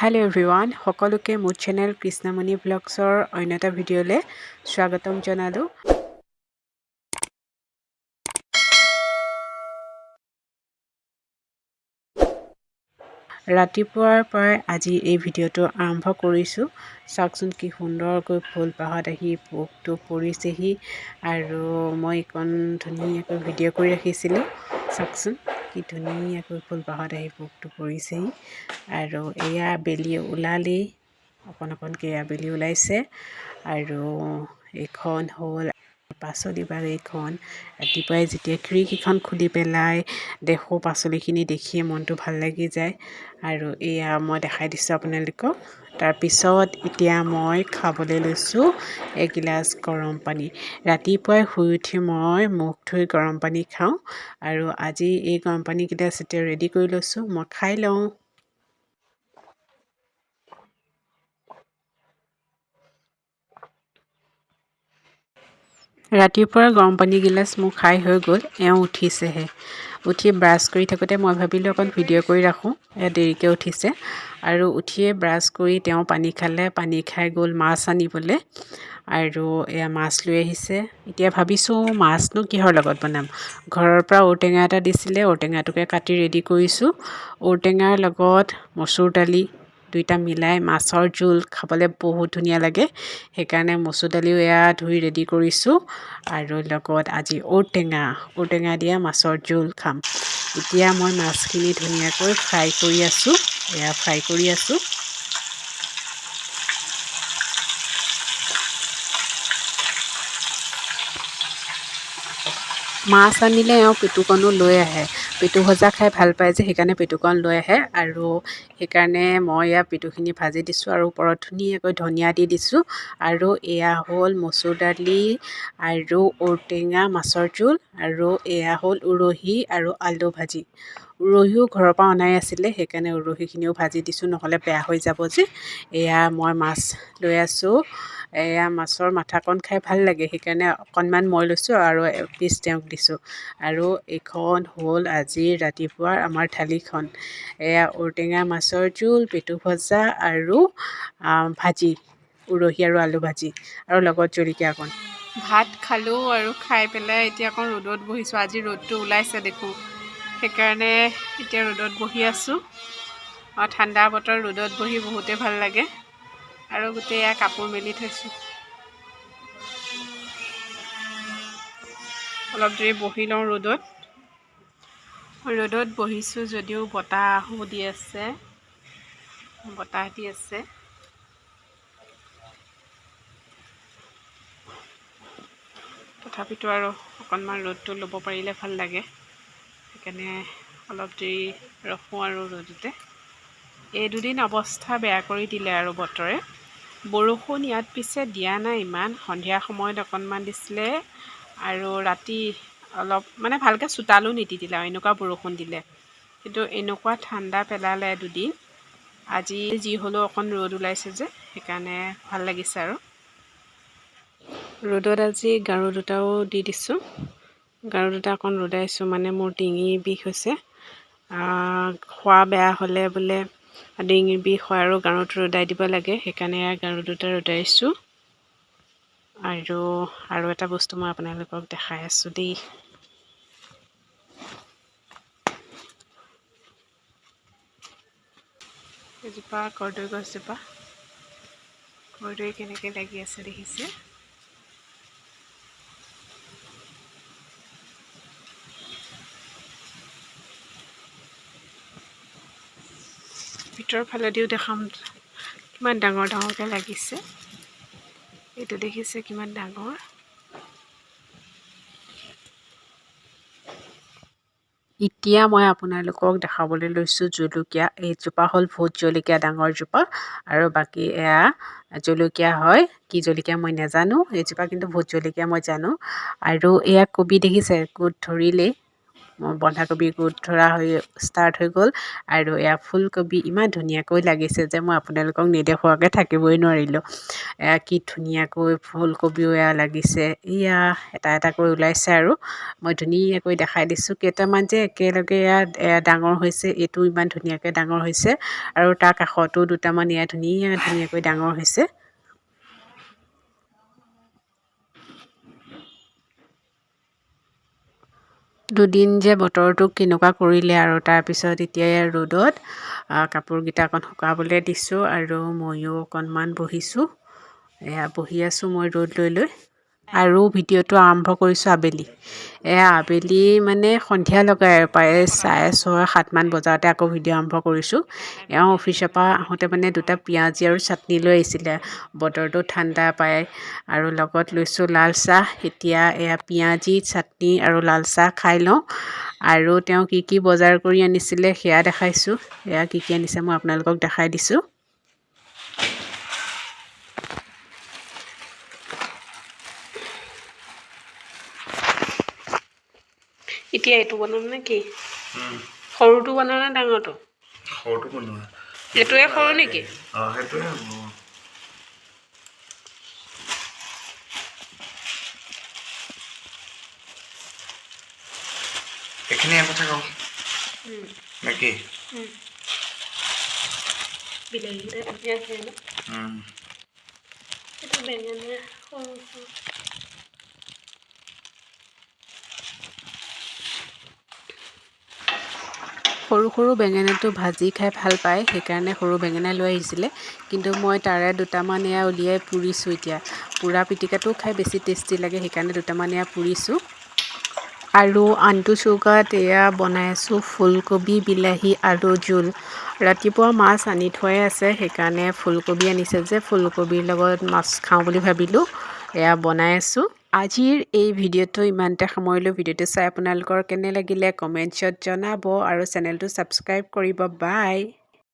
Hello' everyone, সকলোকে মোৰ channel Krishnamoni ব্লগছৰ অন্য এটা ভিডিঅ'লৈ স্বাগতম জনালোঁ। ৰাতিপুৱাৰ পৰাই আজি এই ভিডিঅ'টো আৰম্ভ কৰিছোঁ। চাওকচোন কি সুন্দৰকৈ ফুলপাহত আহি পোকটো পৰিছেহি আৰু মই এইকণ ধুনীয়াকৈ ভিডিঅ' কৰি ৰাখিছিলোঁ। চাওকচোন কি ধুনীয়াকৈ ফুলপাহত আহি পোকটো পৰিছেহি আৰু এয়া বেলি ওলালেই অকণকৈ আবেলি ওলাইছে আৰু এইখন হ'ল পাচলি বাৰীখন। ৰাতিপুৱাই যেতিয়া খিৰিকীখন খুলি পেলাই দেখোঁ পাচলিখিনি দেখিয়ে মনটো ভাল লাগি যায় আৰু এয়া মই দেখাই দিছোঁ আপোনালোকক। তাৰপিছত এতিয়া মই খাবলৈ লৈছোঁ এগিলাচ গৰম পানী। ৰাতিপুৱাই শুই উঠি মই মুখ ধুই গৰম পানী খাওঁ আৰু আজি এই গৰম পানীকেইটা যেতিয়া ৰেডি কৰি লৈছোঁ মই খাই লওঁ। ৰাতিপুৱাৰ গৰম পানীগিলাচ মোৰ খাই হৈ গ'ল। এওঁ উঠিছেহে। উঠি ব্ৰাছ কৰি থাকোঁতে মই ভাবিলোঁ অকণ ভিডিঅ' কৰি ৰাখোঁ। দেৰিকৈ উঠিছে আৰু উঠিয়ে ব্ৰাছ কৰি তেওঁ পানী খালে। পানী খাই গ'ল মাছ আনিবলৈ আৰু এয়া মাছ লৈ আহিছে। এতিয়া ভাবিছোঁ মাছনো কিহৰ লগত বনাম। ঘৰৰ পৰা ঔটেঙা এটা দিছিলে, ঔটেঙাটোকে কাটি ৰেডি কৰিছোঁ। ঔটেঙাৰ লগত মচুৰ দালি দুইটা মিলাই মাছৰ জোল খাবলৈ বহুত ধুনীয়া লাগে। সেইকাৰণে মচুৰ দালিও এয়া ধুই ৰেডি কৰিছোঁ আৰু লগত আজি ঔটেঙা দিয়া মাছৰ জোল খাম। এতিয়া মই মাছখিনি ধুনীয়াকৈ ফ্ৰাই কৰি আছোঁ। এয়া ফ্ৰাই কৰি আছোঁ। মাছ আনিলে এওঁ পেটুকণো লৈ আহে। পেটু ভজা খাই ভাল পায় যে সেইকাৰণে পেটুকণ লৈ আহে আৰু সেইকাৰণে মই এয়া পেটুখিনি ভাজি দিছোঁ আৰু ওপৰত ধুনীয়াকৈ ধনিয়া দি দিছোঁ আৰু এয়া হ'ল মচুৰ দালি আৰু ঔটেঙা মাছৰ জোল আৰু এয়া হ'ল উৰহি আৰু আলু ভাজি। উৰহিও ঘৰৰ পৰা অনাই আছিলে, সেইকাৰণে উৰহিখিনিও ভাজি দিছোঁ, নহ'লে বেয়া হৈ যাব যে। এয়া মই মাছ লৈ আছোঁ। এয়া মাছৰ মাথাকণ খাই ভাল লাগে, সেইকাৰণে অকণমান মই লৈছোঁ আৰু এপিচ তেওঁক দিছোঁ আৰু এইখন হ'ল আজিৰ ৰাতিপুৱাৰ আমাৰ থালিখন। এয়া ঔটেঙা মাছৰ জোল, পেটু ভজা আৰু ভাজি, উৰহি আৰু আলু ভাজি আৰু লগত জলকীয়া অকণ। ভাত খালোঁ আৰু খাই পেলাই এতিয়া অকণ ৰ'দত বহিছোঁ। আজি ৰ'দটো ওলাইছে দেখোঁ, সেইকাৰণে এতিয়া ৰ'দত বহি আছোঁ। ঠাণ্ডা বতৰ ৰ'দত বহি বহুতেই ভাল লাগে আৰু গোটেই এয়া কাপোৰ মেলি থৈছোঁ। অলপ দেৰি বহি লওঁ ৰ'দত। ৰ'দত বহিছোঁ যদিও বতাহো দি আছে, বতাহ দি আছে। তথাপিতো আৰু অকণমান ৰ'দটো ল'ব পাৰিলে ভাল লাগে, সেইকাৰণে অলপ দেৰি ৰখোঁ আৰু ৰ'দতে। এই দুদিন অৱস্থা বেয়া কৰি দিলে আৰু বতৰে। বৰষুণ ইয়াত পিছে দিয়া নাই ইমান। সন্ধিয়া সময়ত অকণমান দিছিলে আৰু ৰাতি অলপ মানে ভালকৈ চোতালো নিতিতিলে আৰু এনেকুৱা বৰষুণ দিলে। কিন্তু এনেকুৱা ঠাণ্ডা পেলালে দুদিন। আজি যি হ'লেও অকণ ৰ'দ ওলাইছে যে সেইকাৰণে ভাল লাগিছে আৰু। ৰ'দত আজি গাৰু দুটাও দি দিছোঁ। গাৰু দুটা অকণ ৰ'দাইছোঁ, মানে মোৰ ডিঙি বিষ হৈছে। খোৱা বেয়া হ'লে বোলে ডিঙিৰ বিষ হয় আৰু গাৰুটো ৰ'দাই দিব লাগে, সেইকাৰণে গাৰু দুটা ৰ'দাইছোঁ। আৰু এটা বস্তু মই আপোনালোকক দেখাই আছোঁ দেই। এজোপা কৰ্দৈ গছজোপা, কৰ্দৈ কেনেকৈ লাগি আছে দেখিছে। ভিতৰৰ ফালেদিও দেখাম কিমান ডাঙৰ ডাঙৰকৈ লাগিছে। এইটো দেখিছে কিমান ডাঙৰ। এতিয়া মই আপোনালোকক দেখাবলৈ লৈছোঁ জলকীয়া। এইজোপা হ'ল ভোট জলকীয়া, ডাঙৰ জোপা, আৰু বাকী এয়া জলকীয়া হয়। কি জলকীয়া মই নাজানো, এইজোপা কিন্তু ভোট জলকীয়া মই জানো। আৰু এয়া কবি দেখিছে, গোট ধৰিলেই বন্ধাকবি গোট ধৰা ষ্টাৰ্ট হৈ গ'ল আৰু এয়া ফুলকবি ইমান ধুনীয়াকৈ লাগিছে যে মই আপোনালোকক নেদেখুৱাকৈ থাকিবই নোৱাৰিলোঁ। এয়া কি ধুনীয়াকৈ ফুলকবিও এয়া লাগিছে, এয়া এটা এটাকৈ ওলাইছে আৰু মই ধুনীয়াকৈ দেখাই দিছোঁ। কেইটামান যে একেলগে এয়া ডাঙৰ হৈছে, এইটো ইমান ধুনীয়াকৈ ডাঙৰ হৈছে আৰু তাৰ কাষতো দুটামান এয়া ধুনীয়াকৈ ডাঙৰ হৈছে। দুদিন যে বতৰটো কেনেকুৱা কৰিলে আৰু তাৰপিছত এতিয়া ৰ'দত কাপোৰকেইটা অকণ শুকাবলৈ দিছোঁ আৰু ময়ো অকণমান বহিছোঁ। এয়া বহি আছোঁ মই ৰ'দ লৈ আৰু ভিডিঅ'টো আৰম্ভ কৰিছোঁ আবেলি। এয়া আবেলি মানে সন্ধিয়া লগাই আৰু প্ৰায় 6:30-7মান বজাতে আকৌ ভিডিঅ' আৰম্ভ কৰিছোঁ। এওঁ অফিচৰ পৰা আহোঁতে মানে দুটা পিঁয়াজি আৰু চাটনি লৈ আহিছিলে। বতৰটো ঠাণ্ডা পায় আৰু লগত লৈছোঁ লাল চাহ। এতিয়া এয়া পিঁয়াজি চাটনি আৰু লাল চাহ খাই লওঁ আৰু তেওঁ কি কি বজাৰ কৰি আনিছিলে সেয়া দেখাইছোঁ। এয়া কি কি আনিছে মই আপোনালোকক দেখাই দিছোঁ। এতিয়া এইটো বনাম নে কি? সৰুটো বনাও নে ডাঙৰটো? সৰুটো বনোৱা। এইটোৱে সৰু নেকি? সেইটোৱে এইখিনি কথা কওঁ নেকি? বিলাহীকেইটা ধুনীয়া আছে ন? এইটো বেঙেনা সৰু সৰু বেঙেনাটো ভাজি খাই ভাল পায়, সেইকাৰণে সৰু বেঙেনা লৈ আহিছিলে। কিন্তু মই তাৰে দুটামান এয়া উলিয়াই পুৰিছোঁ। এতিয়া পুৰা পিটিকাটোও খাই বেছি টেষ্টি লাগে, সেইকাৰণে দুটামান এয়া পুৰিছোঁ। আৰু আনটো চৌকাত এয়া বনাই আছোঁ ফুলকবি, বিলাহী আৰু জোল। ৰাতিপুৱা মাছ আনি থোৱাই আছে, সেইকাৰণে ফুলকবি আনিছে যে ফুলকবিৰ লগত মাছ খাওঁ বুলি ভাবিলোঁ, এয়া বনাই আছোঁ। আজিৰ এই ভিডিঅ'টো ইমানতে সামৰিলোঁ। ভিডিঅ'টো চাই আপোনালোকৰ কেনে লাগিলে কমেণ্টছত জনাব আৰু চেনেলটো ছাবস্ক্ৰাইব কৰিব। বাই।